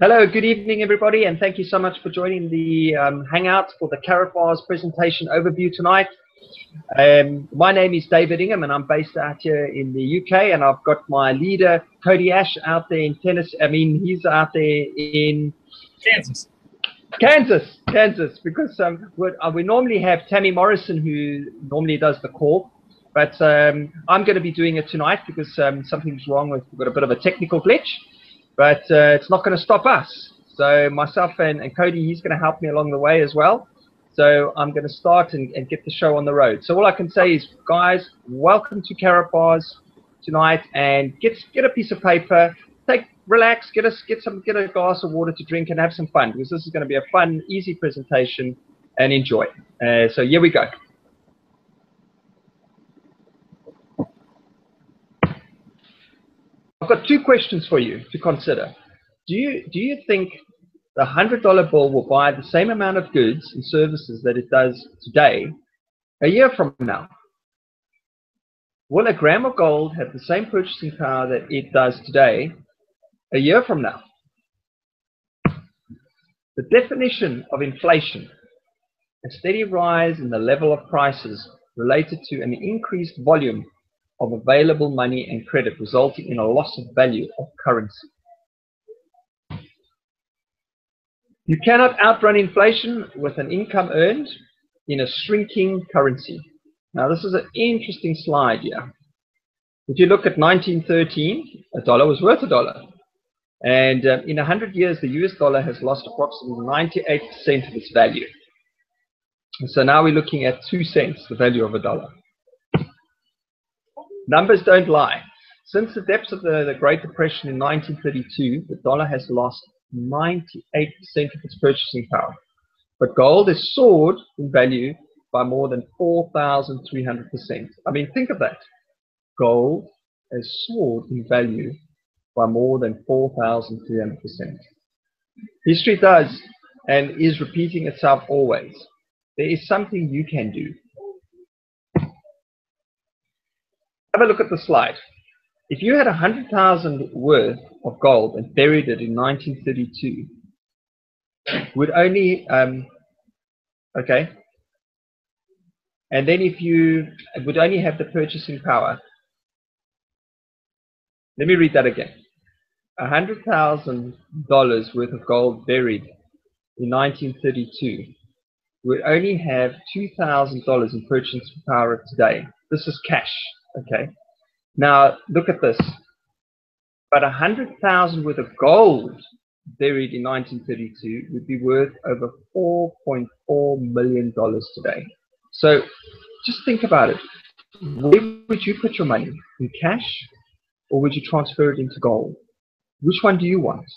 Hello, good evening, everybody, and thank you so much for joining the Hangout for the Karatbars Presentation Overview tonight. My name is David Ingham, and I'm based out here in the UK, and I've got my leader, Cody Ash, out there in Tennessee. He's out there in Kansas, because we normally have Tammy Morrison, who normally does the call, but I'm going to be doing it tonight because something's wrong. We've got a bit of a technical glitch. But it's not going to stop us. So myself and Cody, he's going to help me along the way as well. So I'm going to start and get the show on the road. So all I can say is, guys, welcome to Karatbars tonight, and get a piece of paper, relax, get a glass of water to drink, and have some fun, because this is going to be a fun, easy presentation, and enjoy. So here we go. I've got two questions for you to consider. Do you think the $100 bill will buy the same amount of goods and services that it does today a year from now? Will a gram of gold have the same purchasing power that it does today a year from now? The definition of inflation: a steady rise in the level of prices related to an increased volume of available money and credit, resulting in a loss of value of currency. You cannot outrun inflation with an income earned in a shrinking currency. Now, this is an interesting slide here. If you look at 1913, a dollar was worth $1. And in 100 years, the US dollar has lost approximately 98% of its value. And so now we're looking at 2 cents, the value of $1. Numbers don't lie. Since the depths of the Great Depression in 1932, the dollar has lost 98% of its purchasing power. But gold has soared in value by more than 4,300%. I mean, think of that. Gold has soared in value by more than 4,300%. History does and is repeating itself always. There is something you can do. Have a look at the slide. If you had 100,000 worth of gold and buried it in 1932, would only okay, and then if you would only have the purchasing power. Let me read that again. $100,000 worth of gold buried in 1932 would only have $2,000 in purchasing power today. This is cash. Okay, now look at this. But 100,000 worth of gold buried in 1932 would be worth over $4.4 million today. So just think about it. Where would you put your money? In cash, or would you transfer it into gold? Which one do you want?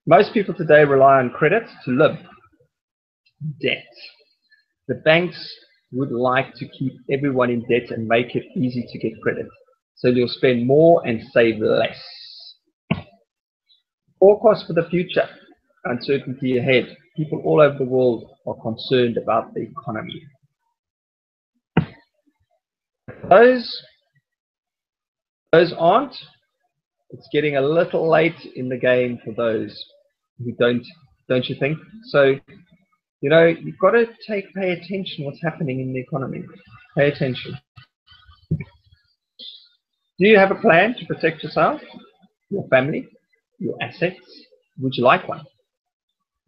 Most people today rely on credit to live. Debt. The banks would like to keep everyone in debt and make it easy to get credit. So you'll spend more and save less. Forecast for the future, uncertainty ahead. People all over the world are concerned about the economy. Those aren't. It's getting a little late in the game for those who don't you think? So, you know, you've got to pay attention what's happening in the economy. Pay attention. Do you have a plan to protect yourself, your family, your assets? Would you like one?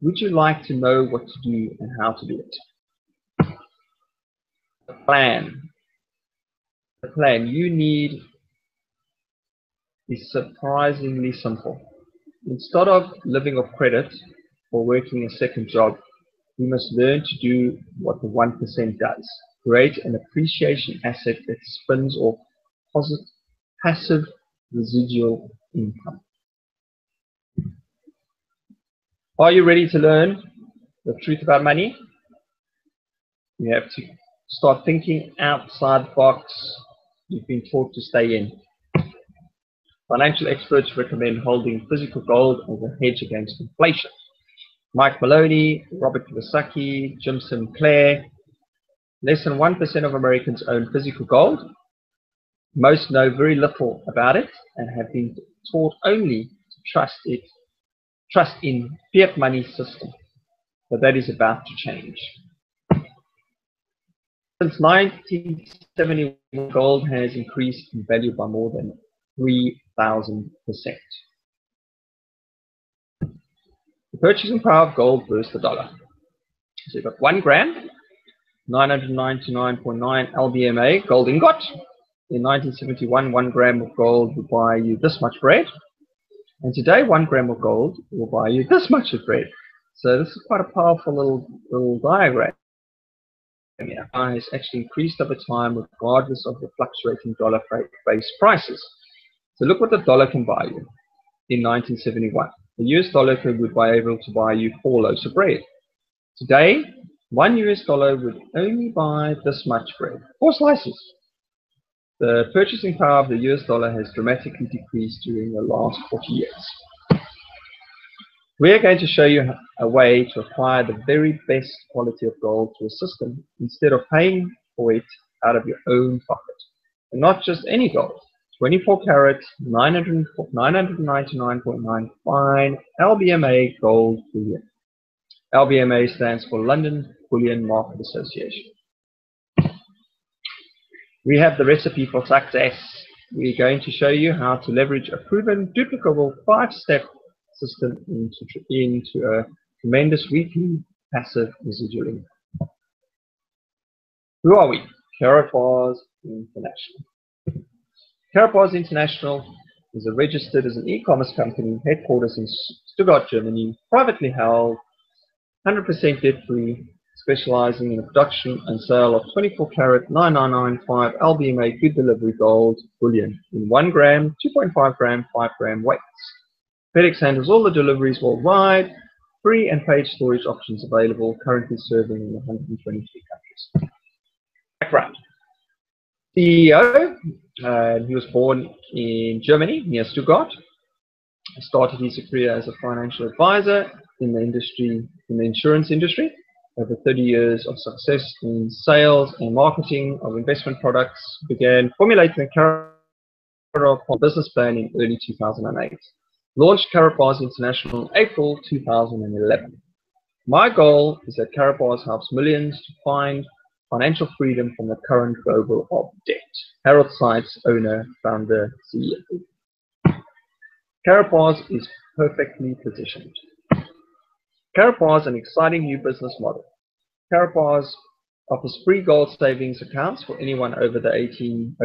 Would you like to know what to do and how to do it? The plan. The plan you need is surprisingly simple. Instead of living off credit or working a second job, we must learn to do what the 1% does. Create an appreciation asset that spins off passive residual income. Are you ready to learn the truth about money? You have to start thinking outside the box you've been taught to stay in. Financial experts recommend holding physical gold as a hedge against inflation. Mike Maloney, Robert Kiyosaki, Jim Sinclair. Less than 1% of Americans own physical gold. Most know very little about it and have been taught only to trust in fiat money system. But that is about to change. Since 1971, gold has increased in value by more than 3,000%. The purchasing power of gold versus the dollar. So you've got 1 gram, 999.9 LBMA gold ingot. In 1971, 1 gram of gold would buy you this much bread. And today, 1 gram of gold will buy you this much of bread. So this is quite a powerful little diagram. Has actually increased over time regardless of the fluctuating dollar-based prices. So look what the dollar can buy you in 1971. The US dollar would be able to buy you 4 loaves of bread. Today, 1 US dollar would only buy this much bread, 4 slices. The purchasing power of the US dollar has dramatically decreased during the last 40 years. We are going to show you a way to acquire the very best quality of gold to a system instead of paying for it out of your own pocket. And not just any gold, 24 karat, 999.9 fine LBMA gold bullion. LBMA stands for London Bullion Market Association. We have the recipe for success. We're going to show you how to leverage a proven, duplicable 5-step system into a tremendous weekly passive residual income. Who are we? Karatbars International. Karatbars International is registered as an e-commerce company headquarters in Stuttgart, Germany, privately held, 100% debt-free, specializing in the production and sale of 24 karat 9995 LBMA good delivery gold bullion in 1 gram, 2.5 gram, 5 gram weights. FedEx handles all the deliveries worldwide, free and paid storage options available, currently serving in 123 countries. Background. CEO, he was born in Germany, near Stuttgart. He started his career as a financial advisor in the insurance industry. Over 30 years of success in sales and marketing of investment products, began formulating a Karatbars business plan in early 2008. Launched Karatbars International in April 2011. My goal is that Karatbars helps millions to find financial freedom from the current global of debt. Harold Seitz, owner, founder, CEO. Karatbars is perfectly positioned. Karatbars, an exciting new business model. Karatbars offers free gold savings accounts for anyone over the 18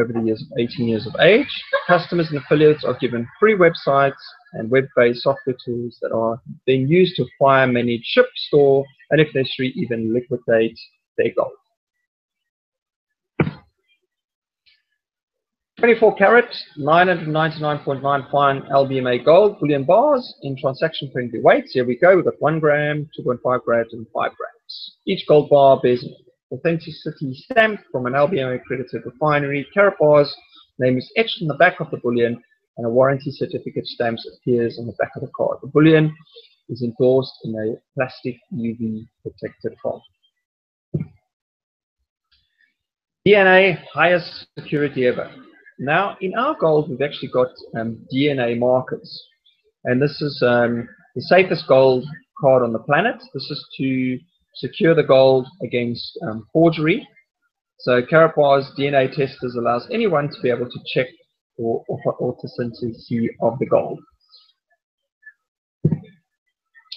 years of age. Customers and affiliates are given free websites and web-based software tools that are being used to acquire, manage, ship, store, and if necessary, even liquidate their gold. 24 karat, 999.9 fine LBMA gold bullion bars in transaction-friendly weights. Here we go. We've got 1 gram, 2.5 grams, and 5 grams. Each gold bar bears an authenticity stamp from an LBMA accredited refinery. Karatbars' name is etched on the back of the bullion, and a warranty certificate stamp appears on the back of the card. The bullion is endorsed in a plastic UV protected fold. DNA, highest security ever. Now, in our gold, we've actually got DNA markers. And this is the safest gold card on the planet. This is to secure the gold against forgery. So Karatbars DNA testers allows anyone to be able to check for authenticity of the gold.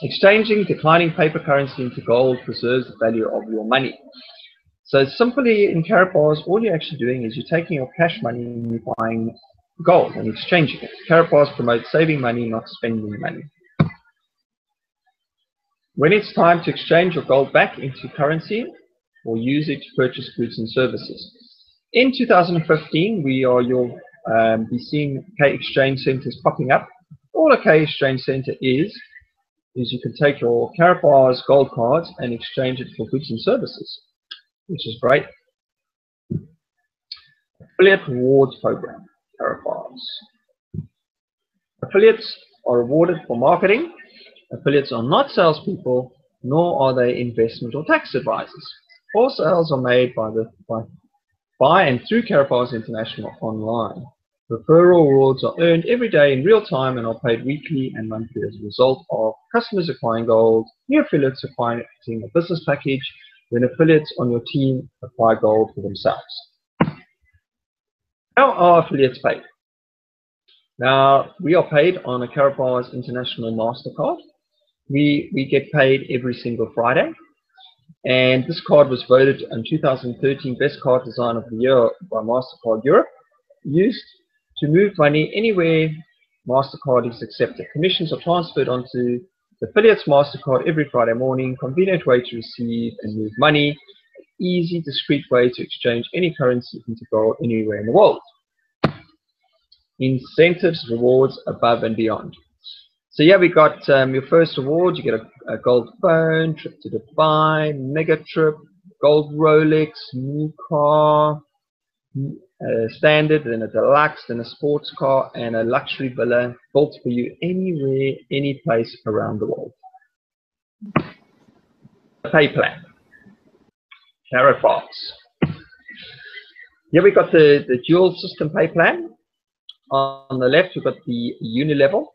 Exchanging declining paper currency into gold preserves the value of your money. So simply in Karatbars, all you're actually doing is you're taking your cash money and you're buying gold and exchanging it. Karatbars promotes saving money, not spending money. When it's time to exchange your gold back into currency or use it to purchase goods and services. In 2015, you'll be seeing K exchange centers popping up. All a K exchange center is you can take your Karatbars gold cards and exchange it for goods and services, which is great. Affiliate rewards program, Karatbars. Affiliates are rewarded for marketing. Affiliates are not salespeople, nor are they investment or tax advisors. All sales are made by and through Karatbars International online. Referral rewards are earned every day in real time and are paid weekly and monthly as a result of customers acquiring gold, new affiliates acquiring a business package, when affiliates on your team acquire gold for themselves. How are affiliates paid? Now, we are paid on a Karatbars International MasterCard. We get paid every single Friday. And this card was voted in 2013 Best Card Design of the Year by MasterCard Europe, used to move money anywhere MasterCard is accepted. Commissions are transferred onto the affiliate's MasterCard every Friday morning. Convenient way to receive and move money. Easy, discreet way to exchange any currency into gold anywhere in the world. Incentives, rewards above and beyond. So yeah, we got your first award. You get a gold phone, trip to Dubai, mega trip, gold Rolex, new car, standard, then a deluxe, then a sports car, and a luxury villa built for you anywhere, any place around the world. The pay plan. Karatbars. Here we got the dual system pay plan. On the left, we've got the unilevel.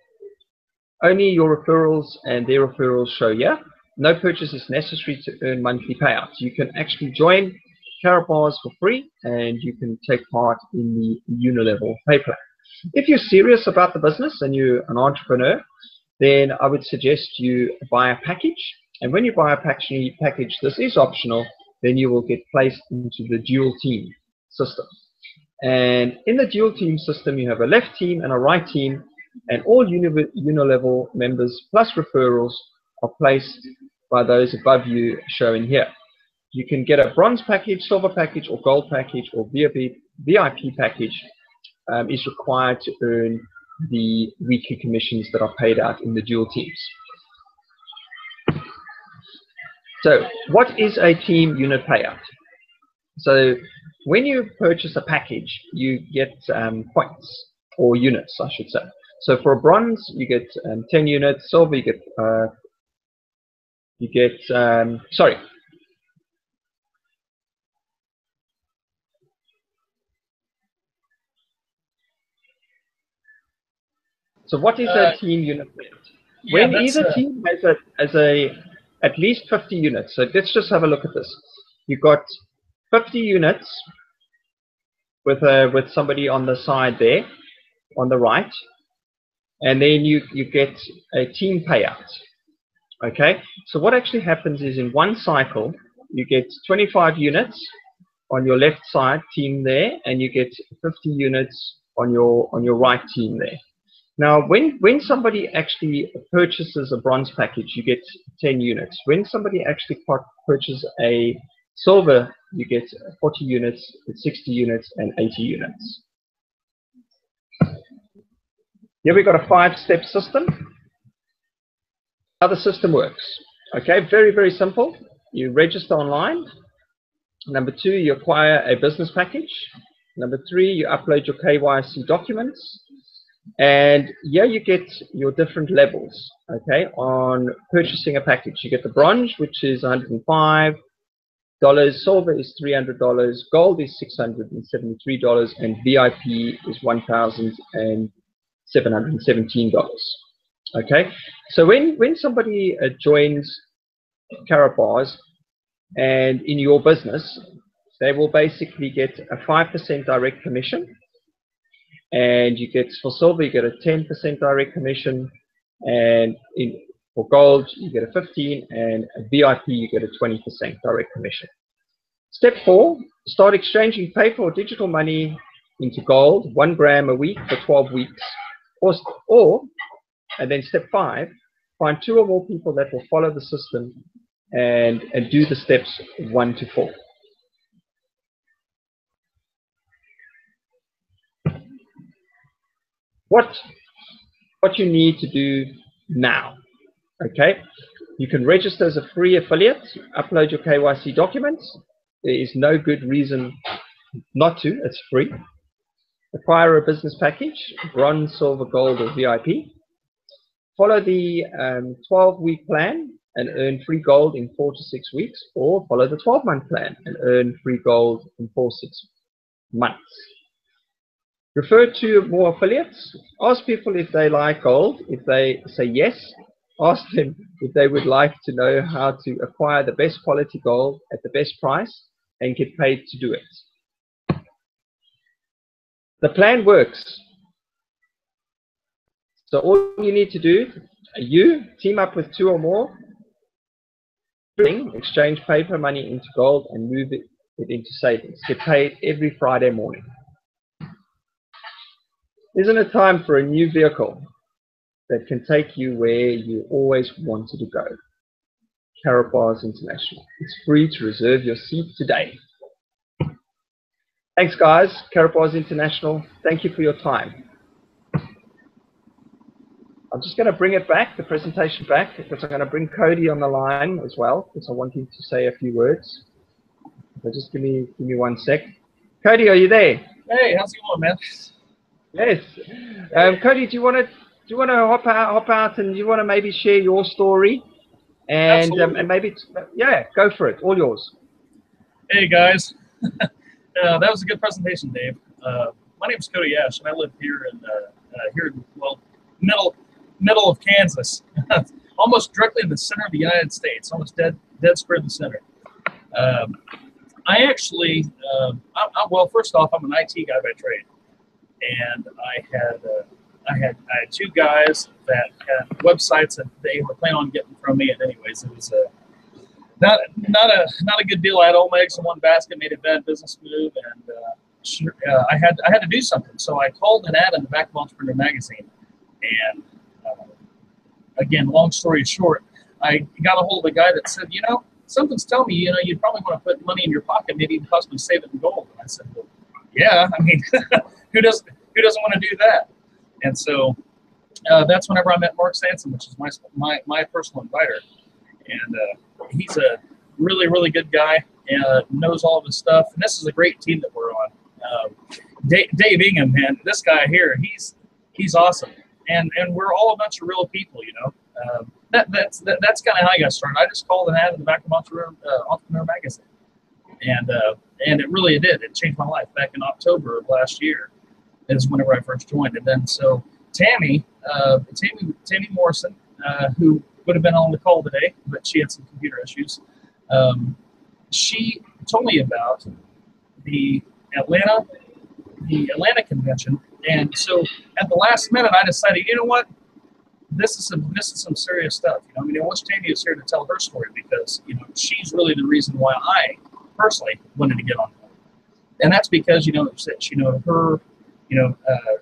Only your referrals and their referrals show here. No purchase is necessary to earn monthly payouts. You can actually join Karatbars for free, and you can take part in the unilevel pay plan. If you're serious about the business and you're an entrepreneur, then I would suggest you buy a package. And when you buy a package, this is optional, then you will get placed into the dual team system. And in the dual team system, you have a left team and a right team, and all unilevel members plus referrals are placed by those above you shown here. You can get a bronze package, silver package, or gold package, or VIP package is required to earn the weekly commissions that are paid out in the dual teams. So what is a team unit payout? So when you purchase a package, you get points, or units, I should say. So for a bronze, you get 10 units. Silver, you get sorry. So what is a team unit payout? When either team has at least 50 units. So let's just have a look at this. You've got 50 units with somebody on the side there, on the right, and then you get a team payout. Okay, so what actually happens is in one cycle you get 25 units on your left side team there, and you get 50 units on your right team there. Now, when somebody actually purchases a bronze package, you get 10 units. When somebody actually purchases a silver, you get 40 units, 60 units, and 80 units. Here we've got a 5-step system. How the system works. Okay, very, very simple. You register online. Number 2, you acquire a business package. Number 3, you upload your KYC documents. And here you get your different levels, okay, on purchasing a package. You get the bronze, which is $105, silver is $300, gold is $673, and VIP is $1,717. Okay, so when somebody joins Karatbars and in your business, they will basically get a 5% direct commission. And you get, for silver, you get a 10% direct commission, and for gold, you get a 15%, and a VIP, you get a 20% direct commission. Step 4, start exchanging paper or digital money into gold, 1 gram a week for 12 weeks. And then step 5, find 2 or more people that will follow the system and do the steps 1 to 4. What you need to do now, okay? You can register as a free affiliate, upload your KYC documents. There is no good reason not to, it's free. Acquire a business package, bronze, silver, gold, or VIP. Follow the 12-week plan and earn free gold in 4 to 6 weeks, or follow the 12-month plan and earn free gold in 4 to 6 months. Refer to more affiliates. Ask people if they like gold. If they say yes, ask them if they would like to know how to acquire the best quality gold at the best price and get paid to do it. The plan works. So all you need to do, you team up with 2 or more, exchange paper money into gold and move it into savings. Get paid every Friday morning. Isn't it time for a new vehicle that can take you where you always wanted to go? Karatbars International. It's free to reserve your seat today. Thanks, guys. Karatbars International. Thank you for your time. I'm just going to bring it back, the presentation back, because I'm going to bring Cody on the line as well, because I want him to say a few words. So just give me 1 sec. Cody, are you there? Hey, how's it going, man? Yes. Cody, do you want to hop out and you want to maybe share your story? And maybe, yeah, go for it. All yours. Hey, guys. That was a good presentation, Dave. My name is Cody Ash, and I live here in well, middle of Kansas, almost directly in the center of the United States, almost dead square in the center. I actually, well, first off, I'm an IT guy by trade, and I had 2 guys that had websites that they were planning on getting from me. And anyways, it was not a good deal. I had all my eggs in one basket, made a bad business move, and I had to do something. So I called an ad in the back of Entrepreneur Magazine, and again, long story short, I got a hold of a guy that said, something's telling me, you'd probably want to put money in your pocket, maybe even possibly save it in gold. And I said, well, yeah, I mean, who doesn't want to do that? And so that's whenever I met Mark Sanson, which is my personal advisor. And he's a really, really good guy and knows all of his stuff. And this is a great team that we're on. Dave Ingham, man, this guy here, he's awesome. And we're all a bunch of real people, That's kind of how I got started. I just called an ad in the back of Entrepreneur Magazine, and it really did. It changed my life. Back in October of last year is whenever I first joined. And then so Tammy Morrison, who would have been on the call today, but she had some computer issues. She told me about the Atlanta convention, and so at the last minute, I decided, you know what? This is some serious stuff. I mean, I wish Tammy was here to tell her story because she's really the reason why I personally wanted to get on board, and that's because her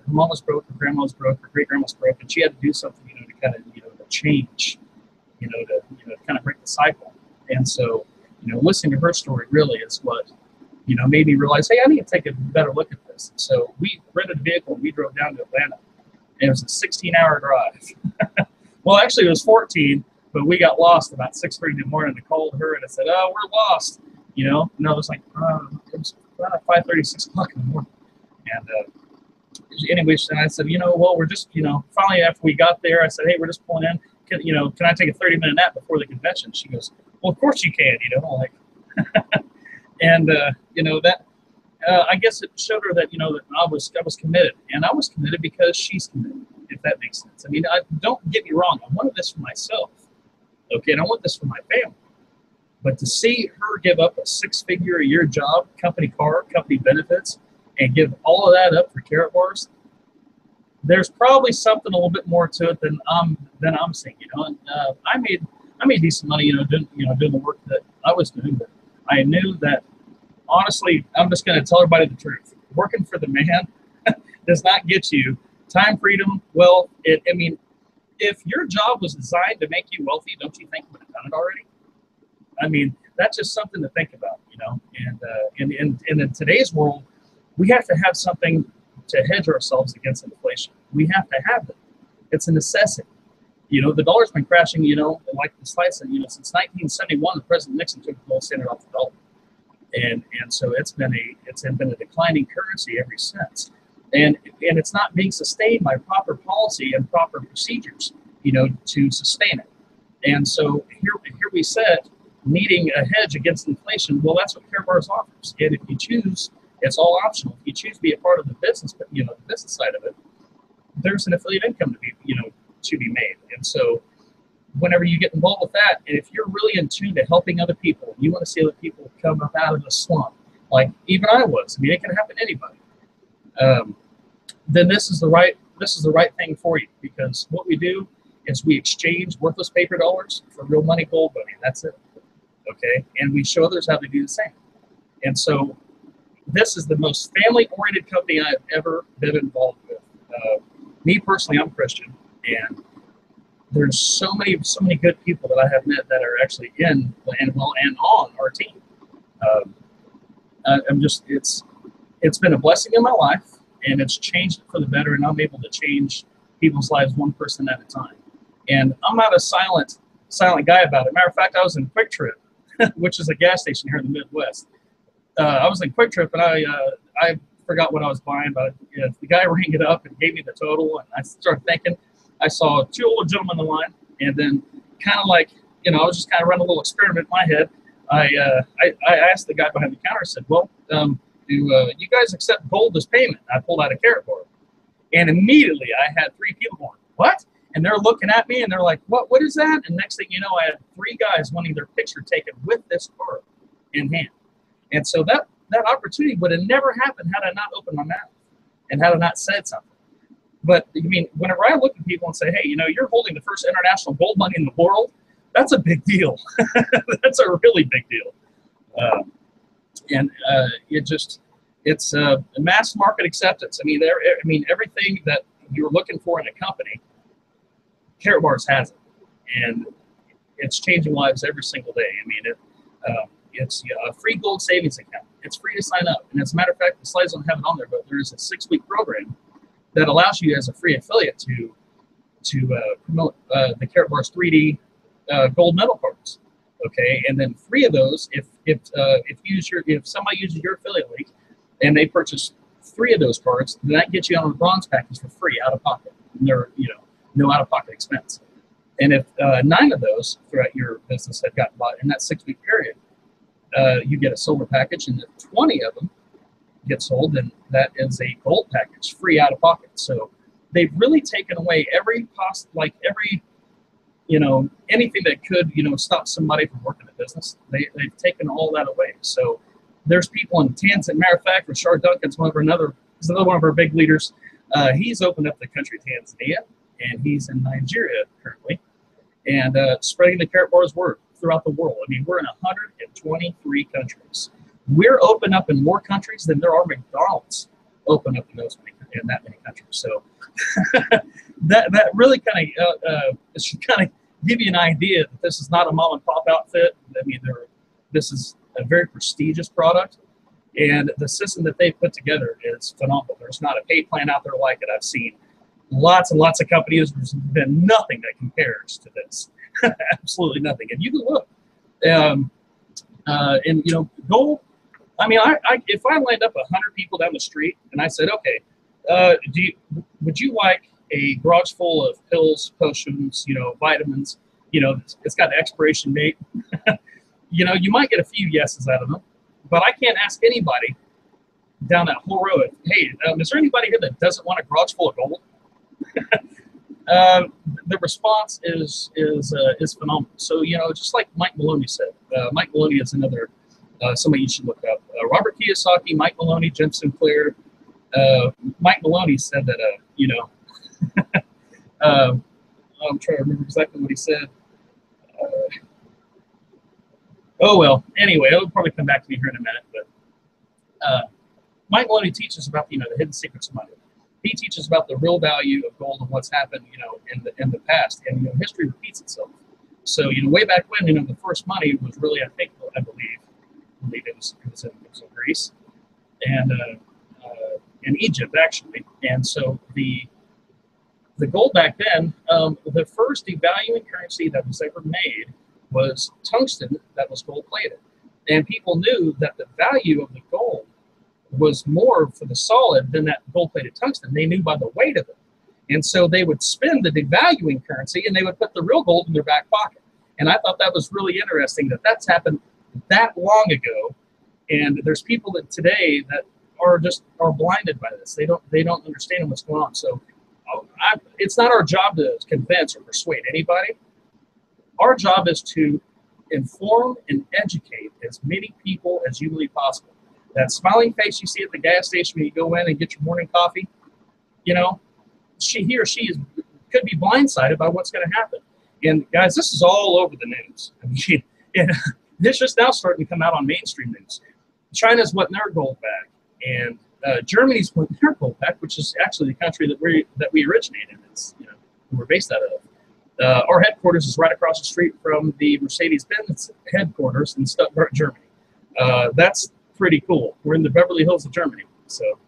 mom was broke, her grandma was broke, her great grandma was broke, and she had to do something to kind of to change, to kind of break the cycle. And so listening to her story really is what made me realize, hey, I need to take a better look at this. And so we rented a vehicle and we drove down to Atlanta. And it was a 16-hour drive. Well, actually, it was 14, but we got lost about 6:30 in the morning. I called her and I said, "Oh, we're lost." No, it was like it was about 5:30, 6 o'clock in the morning. And anyway, and I said, well, we're just, finally after we got there, I said, hey, we're just pulling in. Can I take a 30-minute nap before the convention? She goes, well, of course you can. Like, and that. I guess it showed her that that I was committed, and I was committed because she's committed. If that makes sense. I mean, don't get me wrong. I wanted this for myself, okay, and I want this for my family. But to see her give up a 6-figure-a-year job, company car, company benefits, and give all of that up for Karatbars, there's probably something a little bit more to it than I'm seeing. And I made decent money, doing the work that I was doing, but I knew that. Honestly, I'm just going to tell everybody the truth. Working for the man does not get you time, freedom, wealth. If your job was designed to make you wealthy, don't you think you would have done it already? I mean, that's just something to think about, And in today's world, we have to have something to hedge ourselves against inflation. We have to have it. It's a necessity. The dollar's been crashing, like the slide said, since 1971, President Nixon took the gold standard off the dollar. And so it's been a declining currency ever since, and it's not being sustained by proper policy and proper procedures, to sustain it. And so here we sit needing a hedge against inflation. Well, that's what Karatbars offers. And if you choose It's all optional. If you choose to be a part of the business, the business side of it, there's an affiliate income to be, to be made. And so whenever you get involved with that, and if you're really in tune to helping other people, you want to see other people come up out of the slump, like even I was. I mean, it can happen to anybody. Then this is the right thing for you, because what we do is we exchange worthless paper dollars for real money, gold money. That's it. Okay, and we show others how to do the same. And so this is the most family-oriented company I've ever been involved with. Me personally, I'm Christian, and there's so many good people that I have met that are actually in and on our team. It's been a blessing in my life, and it's changed it for the better, and I'm able to change people's lives one person at a time. And I'm not a silent guy about it. Matter of fact, I was in Quick Trip, which is a gas station here in the Midwest. I was in Quick Trip, and I forgot what I was buying, but the guy rang it up and gave me the total, and I started thinking. I saw two older gentlemen in the line, and then kind of like, I was just kind of running a little experiment in my head. I asked the guy behind the counter, I said, well, do you guys accept gold as payment? I pulled out a Karatbar, and immediately I had three people going, what? And they're looking at me, and they're like, what is that? And next thing you know, I had three guys wanting their picture taken with this card in hand. And so that opportunity would have never happened had I not opened my mouth and had I not said something. But I mean, whenever I look at people and say, hey, you're holding the first international gold money in the world, that's a big deal. That's a really big deal. It's a mass market acceptance. I mean, everything that you're looking for in a company, Karatbars has it, and it's changing lives every single day. I mean, it's a free gold savings account. It's free to sign up, and as a matter of fact, the slides don't have it on there, but there is a 6-week program that allows you as a free affiliate to promote the Karatbars 3D gold medal cards. Okay, and then 3 of those, if somebody uses your affiliate link and they purchase 3 of those cards, then that gets you on the bronze package for free out of pocket. And they're no out of pocket expense. And if 9 of those throughout your business have gotten bought in that 6-week period, you get a silver package, and if 20 of them get sold, then that is a gold package, free out of pocket. So they've really taken away anything that could, stop somebody from working a business. They've taken all that away. So there's people in Tanzania. Matter of fact, Rashard Duncan's another one of our big leaders. He's opened up the country of Tanzania, and he's in Nigeria currently, and spreading the Karatbars word throughout the world. I mean, we're in 123 countries. We're open up in more countries than there are McDonald's open up in that many countries. So that really kind of should kind of give you an idea that this is not a mom and pop outfit. I mean, this is a very prestigious product, and the system that they put together is phenomenal. There's not a pay plan out there like it. I've seen lots and lots of companies. There's been nothing that compares to this. Absolutely nothing. And you can look, gold. I mean, if I lined up 100 people down the street and I said, okay, would you like a garage full of pills, potions, vitamins, it's got an expiration date. You might get a few yeses out of them, but I can't ask anybody down that whole road, hey, is there anybody here that doesn't want a garage full of gold? The response is phenomenal. So, just like Mike Maloney said, Mike Maloney is another somebody you should look up. Robert Kiyosaki, Mike Maloney, Jim Sinclair. Mike Maloney said that, I'm trying to remember exactly what he said. Oh, well, anyway, it'll probably come back to me here in a minute. But Mike Maloney teaches about, the hidden secrets of money. He teaches about the real value of gold and what's happened, in the past. And, history repeats itself. So, way back when, the first money was really, I believe it was in Greece and in Egypt, actually. And so the gold back then, the first devaluing currency that was ever made was tungsten that was gold plated. And people knew that the value of the gold was more for the solid than that gold plated tungsten. They knew by the weight of it. And so they would spend the devaluing currency and they would put the real gold in their back pocket. And I thought that was really interesting that that's happened that long ago. And there's people that today that are blinded by this. They don't understand what's going on. So it's not our job to convince or persuade anybody. Our job is to inform and educate as many people as humanly possible. That smiling face you see at the gas station when you go in and get your morning coffee, he or she could be blindsided by what's going to happen. And guys, this is all over the news. I mean, this just now starting to come out on mainstream news. China's wanting their gold back, and Germany's wanting their gold back, which is actually the country that we originated. It's, we're based out of. Our headquarters is right across the street from the Mercedes-Benz headquarters in Stuttgart, Germany. That's pretty cool. We're in the Beverly Hills of Germany. So,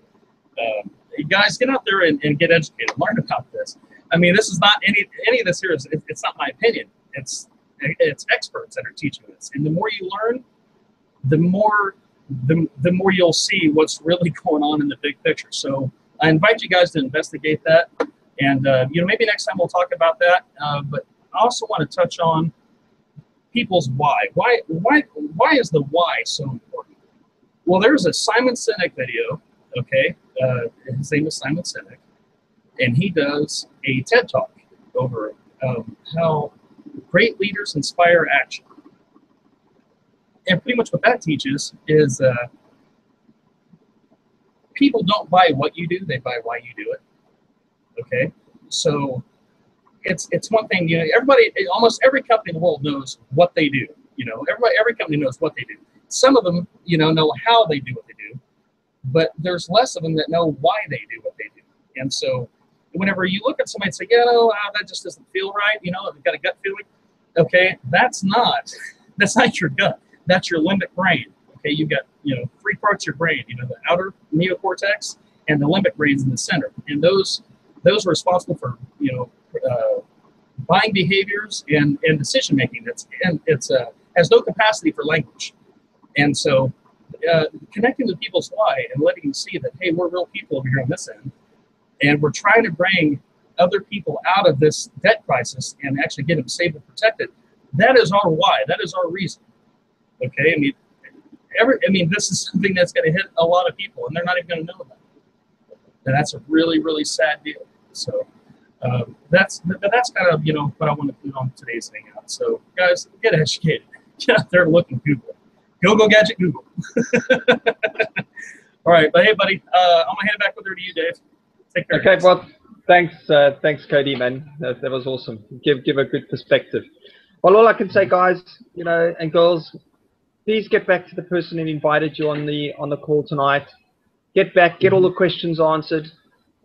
you guys, get out there and get educated, learn about this. I mean, this is not any of this here is, it's not my opinion. It's experts that are teaching this. And the more you learn, the more you'll see what's really going on in the big picture. So I invite you guys to investigate that. And, maybe next time we'll talk about that. But I also want to touch on people's why. Why is the why so important? Well, there's a Simon Sinek video, okay? His name is Simon Sinek. And he does a TED Talk over how great leaders inspire action. And pretty much what that teaches is people don't buy what you do, they buy why you do it. Okay? So it's one thing, almost every company in the world knows what they do. Every company knows what they do. Some of them, know how they do what they do, but there's less of them that know why they do what they do. And so whenever you look at somebody and say, that just doesn't feel right, they've got a gut feeling. Okay, that's not your gut. That's your limbic brain. Okay, you've got, 3 parts of your brain, the outer neocortex and the limbic brains in the center. And those are responsible for, buying behaviors and decision making. It's has no capacity for language. And so connecting with people's why and letting them see that, hey, we're real people over here on this end. And we're trying to bring other people out of this debt crisis and actually get them safe and protected. That is our why. That is our reason. Okay, this is something that's going to hit a lot of people, and they're not even going to know about it. And that's a really, really sad deal. So that's kind of what I want to put on today's hangout. So guys, get educated. Get out there and look and Google. Go gadget Google. All right, but hey, buddy, I'm gonna hand it back over to you, Dave. Take care. Okay, well, thanks, Cody, man. That was awesome. Give a good perspective. Well, all I can say, guys, and girls, please get back to the person who invited you on the call tonight. Get back, get all the questions answered,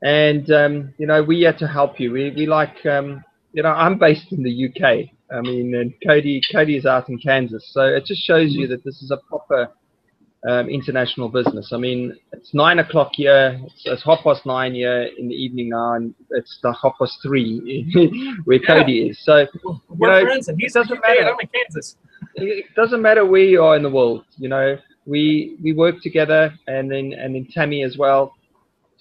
and we're here to help you. We like, I'm based in the UK. I mean, and Cody is out in Kansas, so it just shows you that this is a proper international business. I mean, it's 9 o'clock here. It's 9:30 here in the evening now, and it's the 3:30 where Cody is. So we're friends, and he's doesn't matter. I'm in Kansas. It doesn't matter where you are in the world. We work together, and then Tammy as well.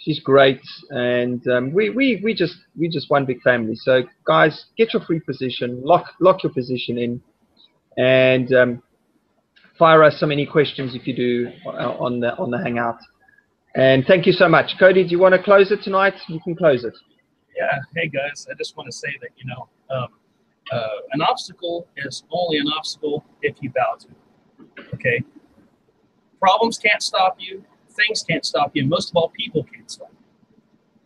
She's great, and we just one big family. So guys, get your free position, lock your position in, and fire us so many questions if you do on the Hangout. And thank you so much. Cody, do you want to close it tonight? You can close it. Yeah. Hey guys, I just want to say that an obstacle is only an obstacle if you bow to it. Okay. Problems can't stop you. Things can't stop you. And most of all, people can't stop you.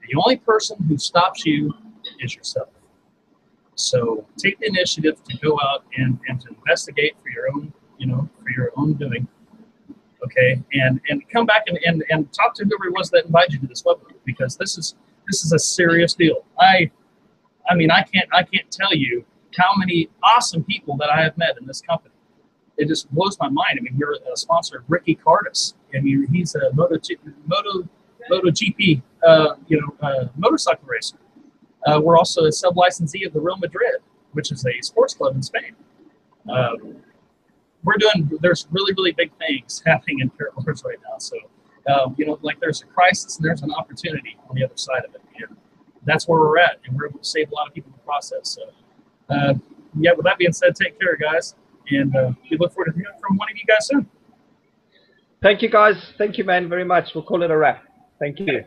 The only person who stops you is yourself. So take the initiative to go out and to investigate for your own, for your own doing. Okay, and come back and talk to whoever it was that invited you to this webinar, because this is a serious deal. I can't tell you how many awesome people that I have met in this company. It just blows my mind. I mean, we're a sponsor of Ricky Cardis. I mean, he's a MotoGP, motorcycle racer. We're also a sub-licensee of the Real Madrid, which is a sports club in Spain. There's really, really big things happening in Karatbars right now. So, there's a crisis and there's an opportunity on the other side of it. And that's where we're at. And we're able to save a lot of people in the process. So, with that being said, take care, guys. And we look forward to hearing from one of you guys soon. Thank you, guys. Thank you, man, very much. We'll call it a wrap. Thank you.